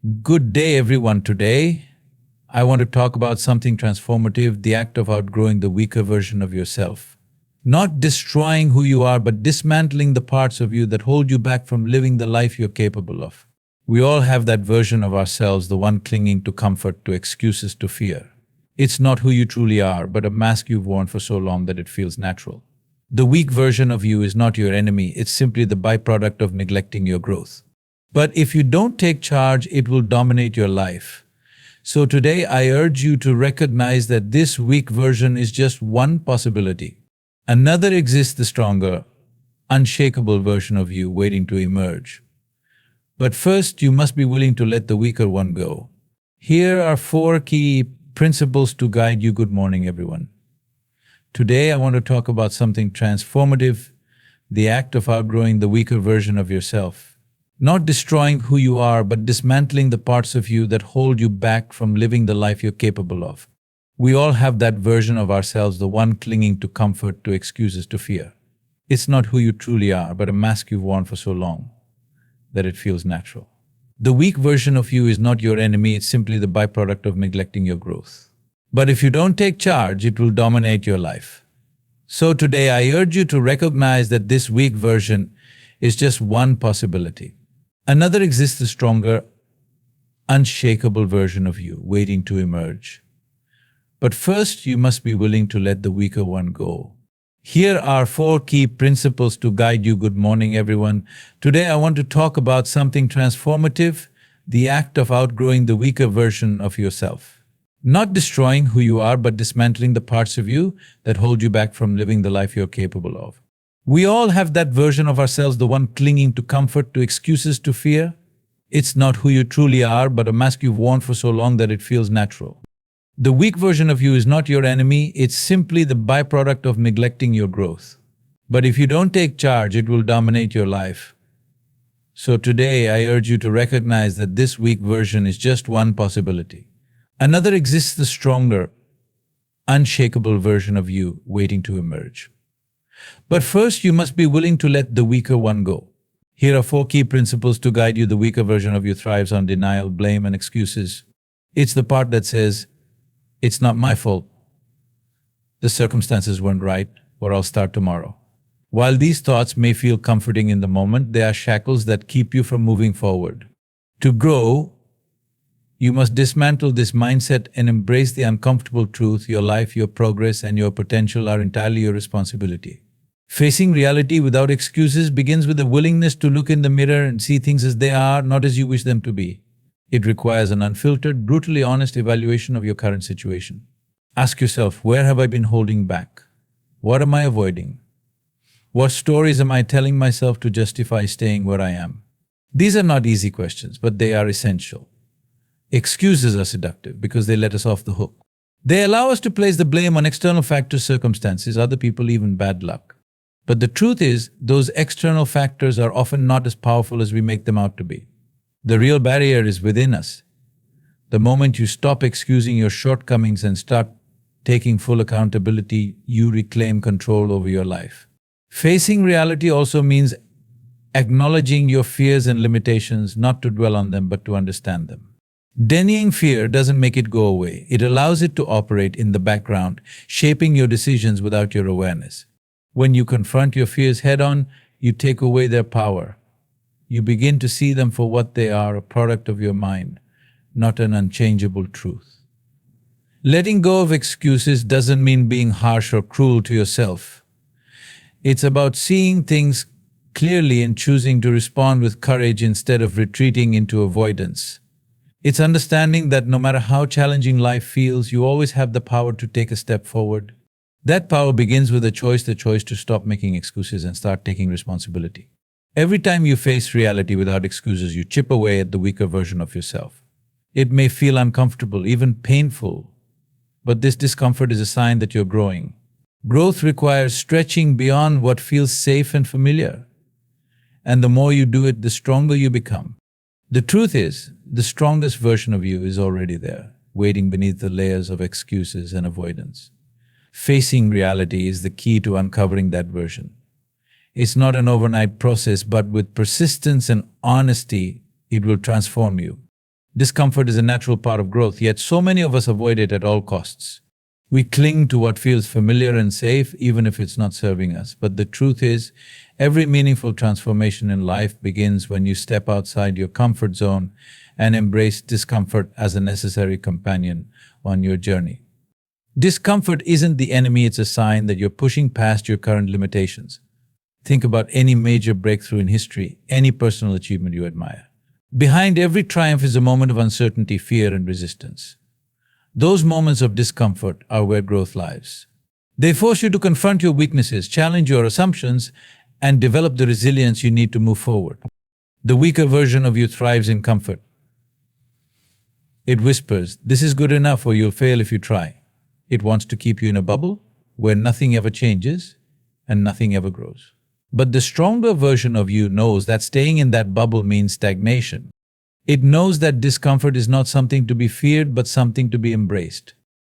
Good day, everyone. Today, I want to talk about something transformative, the act of outgrowing the weaker version of yourself. Not destroying who you are, but dismantling the parts of you that hold you back from living the life you're capable of. We all have that version of ourselves, the one clinging to comfort, to excuses, to fear. It's not who you truly are, but a mask you've worn for so long that it feels natural. The weak version of you is not your enemy, it's simply the byproduct of neglecting your growth. But if you don't take charge, it will dominate your life. So today I urge you to recognize that this weak version is just one possibility. Another exists, the stronger, unshakable version of you waiting to emerge. But first, you must be willing to let the weaker one go. Here are 4 key principles to guide you. Good morning, everyone. Today I want to talk about something transformative, the act of outgrowing the weaker version of yourself. Not destroying who you are, but dismantling the parts of you that hold you back from living the life you're capable of. We all have that version of ourselves, the one clinging to comfort, to excuses, to fear. It's not who you truly are, but a mask you've worn for so long that it feels natural. The weak version of you is not your enemy, it's simply the byproduct of neglecting your growth. But if you don't take charge, it will dominate your life. So today I urge you to recognize that this weak version is just one possibility. Another exists, the stronger, unshakable version of you waiting to emerge. But first, you must be willing to let the weaker one go. Here are 4 key principles to guide you. Good morning, everyone. Today I want to talk about something transformative, the act of outgrowing the weaker version of yourself. Not destroying who you are, but dismantling the parts of you that hold you back from living the life you're capable of. We all have that version of ourselves, the one clinging to comfort, to excuses, to fear. It's not who you truly are, but a mask you've worn for so long that it feels natural. The weak version of you is not your enemy, it's simply the byproduct of neglecting your growth. But if you don't take charge, it will dominate your life. So today I urge you to recognize that this weak version is just one possibility. Another exists, the stronger, unshakable version of you waiting to emerge. But first, you must be willing to let the weaker one go. Here are 4 key principles to guide you. The weaker version of you thrives on denial, blame, and excuses. It's the part that says, "It's not my fault. The circumstances weren't right, or I'll start tomorrow." While these thoughts may feel comforting in the moment, they are shackles that keep you from moving forward. To grow, you must dismantle this mindset and embrace the uncomfortable truth. Your life, your progress, and your potential are entirely your responsibility. Facing reality without excuses begins with a willingness to look in the mirror and see things as they are, not as you wish them to be. It requires an unfiltered, brutally honest evaluation of your current situation. Ask yourself, where have I been holding back? What am I avoiding? What stories am I telling myself to justify staying where I am? These are not easy questions, but they are essential. Excuses are seductive because they let us off the hook. They allow us to place the blame on external factors, circumstances, other people, even bad luck. But the truth is, those external factors are often not as powerful as we make them out to be. The real barrier is within us. The moment you stop excusing your shortcomings and start taking full accountability, you reclaim control over your life. Facing reality also means acknowledging your fears and limitations, not to dwell on them, but to understand them. Denying fear doesn't make it go away. It allows it to operate in the background, shaping your decisions without your awareness. When you confront your fears head-on, you take away their power. You begin to see them for what they are, a product of your mind, not an unchangeable truth. Letting go of excuses doesn't mean being harsh or cruel to yourself. It's about seeing things clearly and choosing to respond with courage instead of retreating into avoidance. It's understanding that no matter how challenging life feels, you always have the power to take a step forward. That power begins with the choice to stop making excuses and start taking responsibility. Every time you face reality without excuses, you chip away at the weaker version of yourself. It may feel uncomfortable, even painful, but this discomfort is a sign that you're growing. Growth requires stretching beyond what feels safe and familiar. And the more you do it, the stronger you become. The truth is, the strongest version of you is already there, waiting beneath the layers of excuses and avoidance. Facing reality is the key to uncovering that version. It's not an overnight process, but with persistence and honesty, it will transform you. Discomfort is a natural part of growth, yet so many of us avoid it at all costs. We cling to what feels familiar and safe, even if it's not serving us. But the truth is, every meaningful transformation in life begins when you step outside your comfort zone and embrace discomfort as a necessary companion on your journey. Discomfort isn't the enemy, it's a sign that you're pushing past your current limitations. Think about any major breakthrough in history, any personal achievement you admire. Behind every triumph is a moment of uncertainty, fear, and resistance. Those moments of discomfort are where growth lies. They force you to confront your weaknesses, challenge your assumptions, and develop the resilience you need to move forward. The weaker version of you thrives in comfort. It whispers, "This is good enough or you'll fail if you try." It wants to keep you in a bubble where nothing ever changes and nothing ever grows. But the stronger version of you knows that staying in that bubble means stagnation. It knows that discomfort is not something to be feared, but something to be embraced.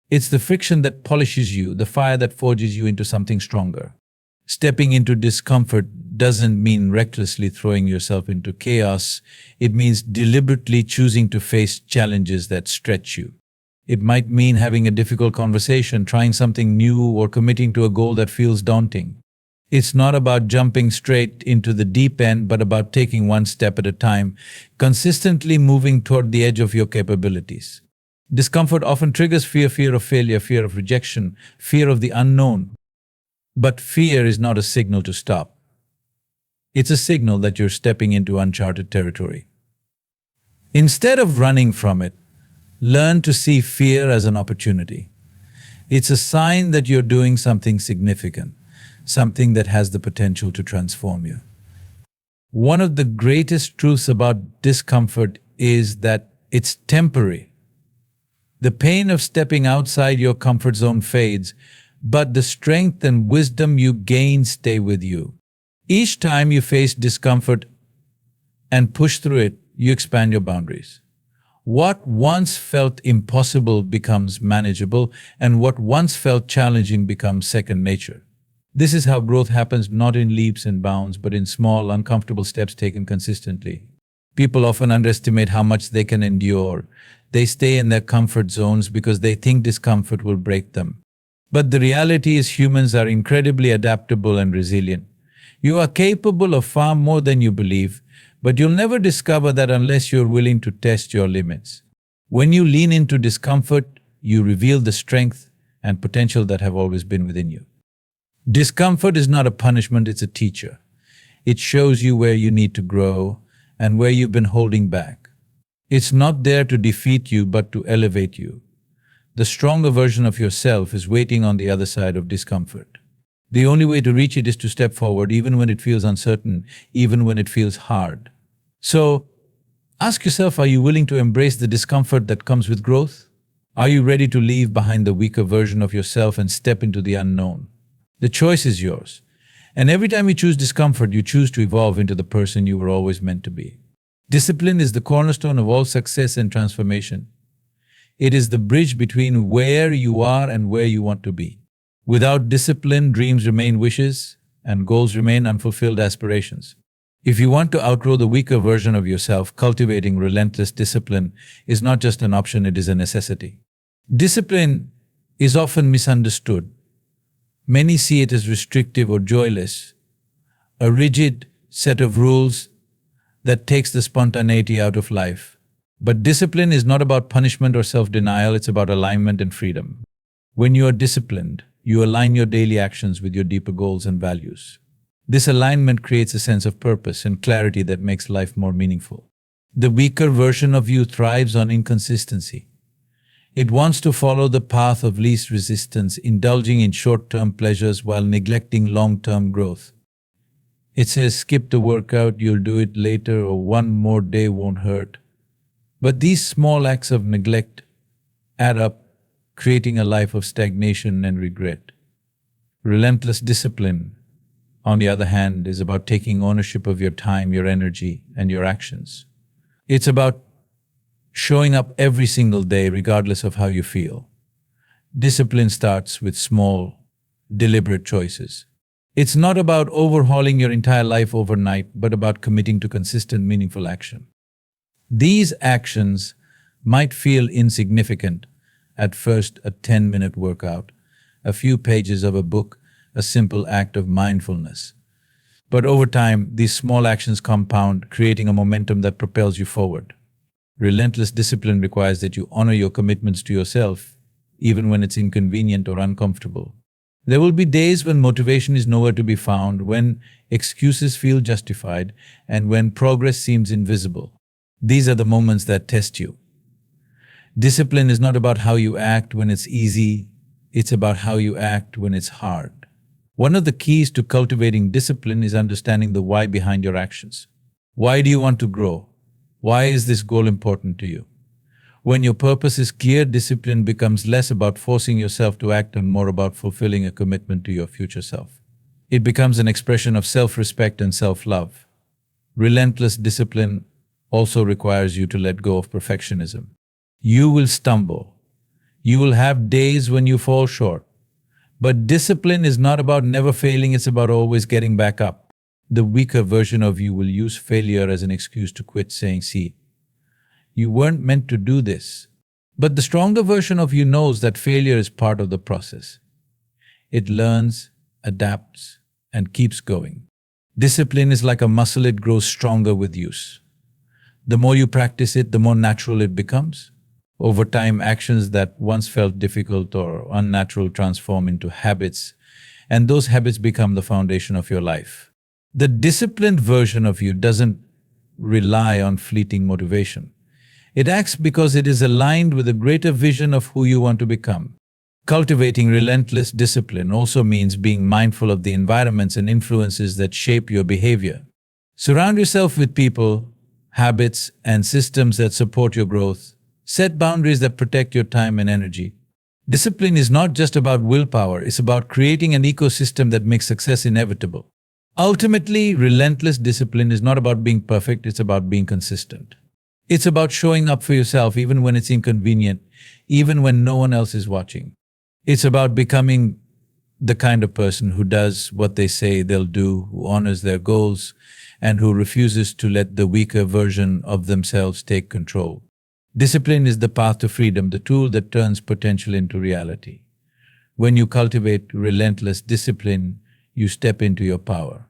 It's the friction that polishes you, the fire that forges you into something stronger. Stepping into discomfort doesn't mean recklessly throwing yourself into chaos. It means deliberately choosing to face challenges that stretch you. It might mean having a difficult conversation, trying something new, or committing to a goal that feels daunting. It's not about jumping straight into the deep end, but about taking one step at a time, consistently moving toward the edge of your capabilities. Discomfort often triggers fear, fear of failure, fear of rejection, fear of the unknown. But fear is not a signal to stop. It's a signal that you're stepping into uncharted territory. Instead of running from it, learn to see fear as an opportunity. It's a sign that you're doing something significant, something that has the potential to transform you. One of the greatest truths about discomfort is that it's temporary. The pain of stepping outside your comfort zone fades, but the strength and wisdom you gain stay with you. Each time you face discomfort and push through it, you expand your boundaries. What once felt impossible becomes manageable, and what once felt challenging becomes second nature. This is how growth happens, not in leaps and bounds, but in small, uncomfortable steps taken consistently. People often underestimate how much they can endure. They stay in their comfort zones because they think discomfort will break them. But the reality is humans are incredibly adaptable and resilient. You are capable of far more than you believe, but you'll never discover that unless you're willing to test your limits. When you lean into discomfort, you reveal the strength and potential that have always been within you. Discomfort is not a punishment, it's a teacher. It shows you where you need to grow and where you've been holding back. It's not there to defeat you, but to elevate you. The stronger version of yourself is waiting on the other side of discomfort. The only way to reach it is to step forward, even when it feels uncertain, even when it feels hard. So, ask yourself, are you willing to embrace the discomfort that comes with growth? Are you ready to leave behind the weaker version of yourself and step into the unknown? The choice is yours. And every time you choose discomfort, you choose to evolve into the person you were always meant to be. Discipline is the cornerstone of all success and transformation. It is the bridge between where you are and where you want to be. Without discipline, dreams remain wishes and goals remain unfulfilled aspirations. If you want to outgrow the weaker version of yourself, cultivating relentless discipline is not just an option, it is a necessity. Discipline is often misunderstood. Many see it as restrictive or joyless, a rigid set of rules that takes the spontaneity out of life. But discipline is not about punishment or self-denial, it's about alignment and freedom. When you are disciplined, you align your daily actions with your deeper goals and values. This alignment creates a sense of purpose and clarity that makes life more meaningful. The weaker version of you thrives on inconsistency. It wants to follow the path of least resistance, indulging in short-term pleasures while neglecting long-term growth. It says, skip the workout, you'll do it later, or one more day won't hurt. But these small acts of neglect add up, creating a life of stagnation and regret. Relentless discipline, on the other hand, is about taking ownership of your time, your energy, and your actions. It's about showing up every single day regardless of how you feel. Discipline starts with small, deliberate choices. It's not about overhauling your entire life overnight, but about committing to consistent, meaningful action. These actions might feel insignificant. At first, a 10-minute workout, a few pages of a book, a simple act of mindfulness. But over time, these small actions compound, creating a momentum that propels you forward. Relentless discipline requires that you honor your commitments to yourself, even when it's inconvenient or uncomfortable. There will be days when motivation is nowhere to be found, when excuses feel justified, and when progress seems invisible. These are the moments that test you. Discipline is not about how you act when it's easy, it's about how you act when it's hard. One of the keys to cultivating discipline is understanding the why behind your actions. Why do you want to grow? Why is this goal important to you? When your purpose is clear, discipline becomes less about forcing yourself to act and more about fulfilling a commitment to your future self. It becomes an expression of self-respect and self-love. Relentless discipline also requires you to let go of perfectionism. You will stumble. You will have days when you fall short. But discipline is not about never failing, it's about always getting back up. The weaker version of you will use failure as an excuse to quit, saying, "See, you weren't meant to do this." But the stronger version of you knows that failure is part of the process. It learns, adapts, and keeps going. Discipline is like a muscle, it grows stronger with use. The more you practice it, the more natural it becomes. Over time, actions that once felt difficult or unnatural transform into habits, and those habits become the foundation of your life. The disciplined version of you doesn't rely on fleeting motivation. It acts because it is aligned with a greater vision of who you want to become. Cultivating relentless discipline also means being mindful of the environments and influences that shape your behavior. Surround yourself with people, habits, and systems that support your growth. Set boundaries that protect your time and energy. Discipline is not just about willpower, it's about creating an ecosystem that makes success inevitable. Ultimately, relentless discipline is not about being perfect, it's about being consistent. It's about showing up for yourself even when it's inconvenient, even when no one else is watching. It's about becoming the kind of person who does what they say they'll do, who honors their goals, and who refuses to let the weaker version of themselves take control. Discipline is the path to freedom, the tool that turns potential into reality. When you cultivate relentless discipline, you step into your power.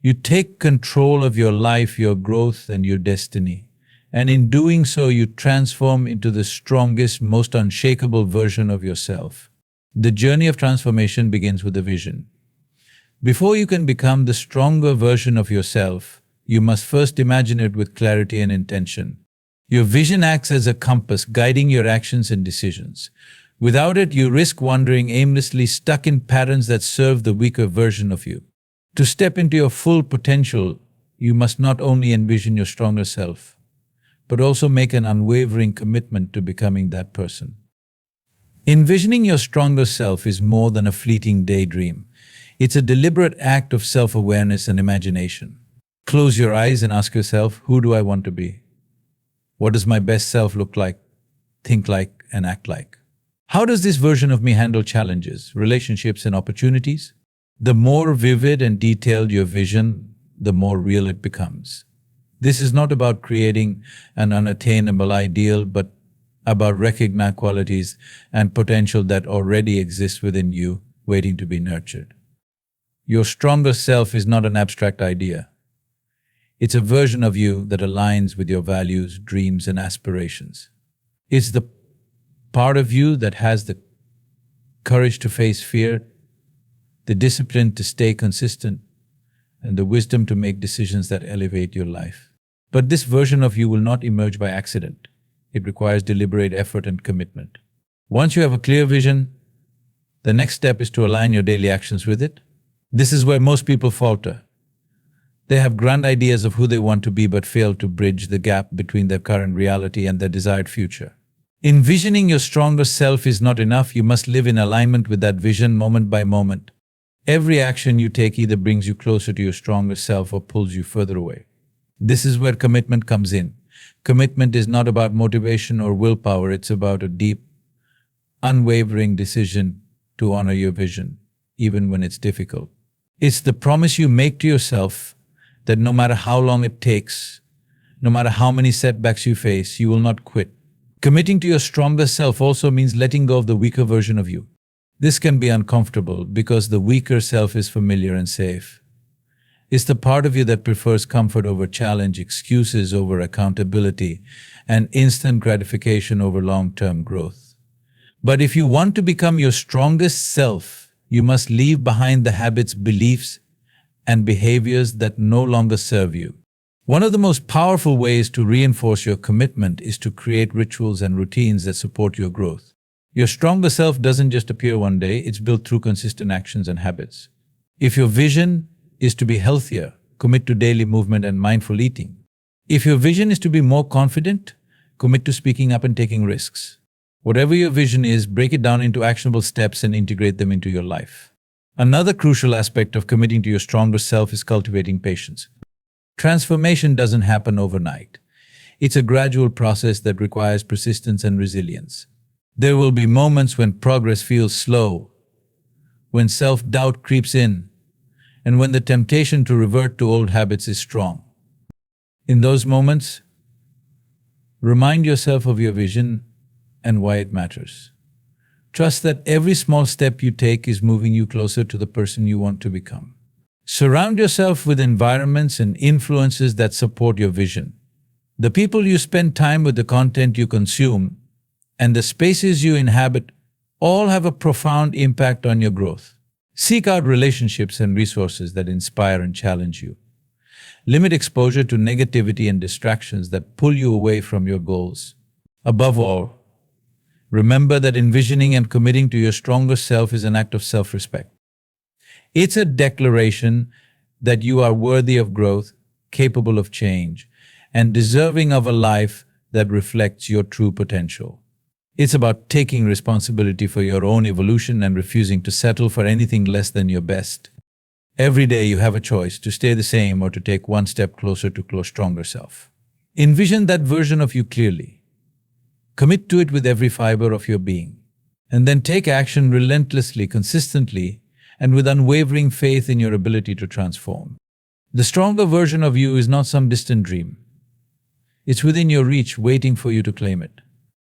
You take control of your life, your growth, and your destiny. And in doing so, you transform into the strongest, most unshakable version of yourself. The journey of transformation begins with a vision. Before you can become the stronger version of yourself, you must first imagine it with clarity and intention. Your vision acts as a compass, guiding your actions and decisions. Without it, you risk wandering aimlessly, stuck in patterns that serve the weaker version of you. To step into your full potential, you must not only envision your stronger self, but also make an unwavering commitment to becoming that person. Envisioning your stronger self is more than a fleeting daydream. It's a deliberate act of self-awareness and imagination. Close your eyes and ask yourself, who do I want to be? What does my best self look like, think like, and act like? How does this version of me handle challenges, relationships, and opportunities? The more vivid and detailed your vision, the more real it becomes. This is not about creating an unattainable ideal, but about recognizing qualities and potential that already exist within you, waiting to be nurtured. Your stronger self is not an abstract idea. It's a version of you that aligns with your values, dreams, and aspirations. It's the part of you that has the courage to face fear, the discipline to stay consistent, and the wisdom to make decisions that elevate your life. But this version of you will not emerge by accident. It requires deliberate effort and commitment. Once you have a clear vision, the next step is to align your daily actions with it. This is where most people falter. They have grand ideas of who they want to be but fail to bridge the gap between their current reality and their desired future. Envisioning your stronger self is not enough. You must live in alignment with that vision moment by moment. Every action you take either brings you closer to your stronger self or pulls you further away. This is where commitment comes in. Commitment is not about motivation or willpower. It's about a deep, unwavering decision to honor your vision, even when it's difficult. It's the promise you make to yourself that no matter how long it takes, no matter how many setbacks you face, you will not quit. Committing to your stronger self also means letting go of the weaker version of you. This can be uncomfortable because the weaker self is familiar and safe. It's the part of you that prefers comfort over challenge, excuses over accountability, and instant gratification over long-term growth. But if you want to become your strongest self, you must leave behind the habits, beliefs, and behaviors that no longer serve you. One of the most powerful ways to reinforce your commitment is to create rituals and routines that support your growth. Your stronger self doesn't just appear one day, it's built through consistent actions and habits. If your vision is to be healthier, commit to daily movement and mindful eating. If your vision is to be more confident, commit to speaking up and taking risks. Whatever your vision is, break it down into actionable steps and integrate them into your life. Another crucial aspect of committing to your stronger self is cultivating patience. Transformation doesn't happen overnight. It's a gradual process that requires persistence and resilience. There will be moments when progress feels slow, when self-doubt creeps in, and when the temptation to revert to old habits is strong. In those moments, remind yourself of your vision and why it matters. Trust that every small step you take is moving you closer to the person you want to become. Surround yourself with environments and influences that support your vision. The people you spend time with, the content you consume, and the spaces you inhabit all have a profound impact on your growth. Seek out relationships and resources that inspire and challenge you. Limit exposure to negativity and distractions that pull you away from your goals. Above all, remember that envisioning and committing to your stronger self is an act of self-respect. It's a declaration that you are worthy of growth, capable of change, and deserving of a life that reflects your true potential. It's about taking responsibility for your own evolution and refusing to settle for anything less than your best. Every day you have a choice to stay the same or to take one step closer to your stronger self. Envision that version of you clearly. Commit to it with every fiber of your being. And then take action relentlessly, consistently, and with unwavering faith in your ability to transform. The stronger version of you is not some distant dream. It's within your reach, waiting for you to claim it.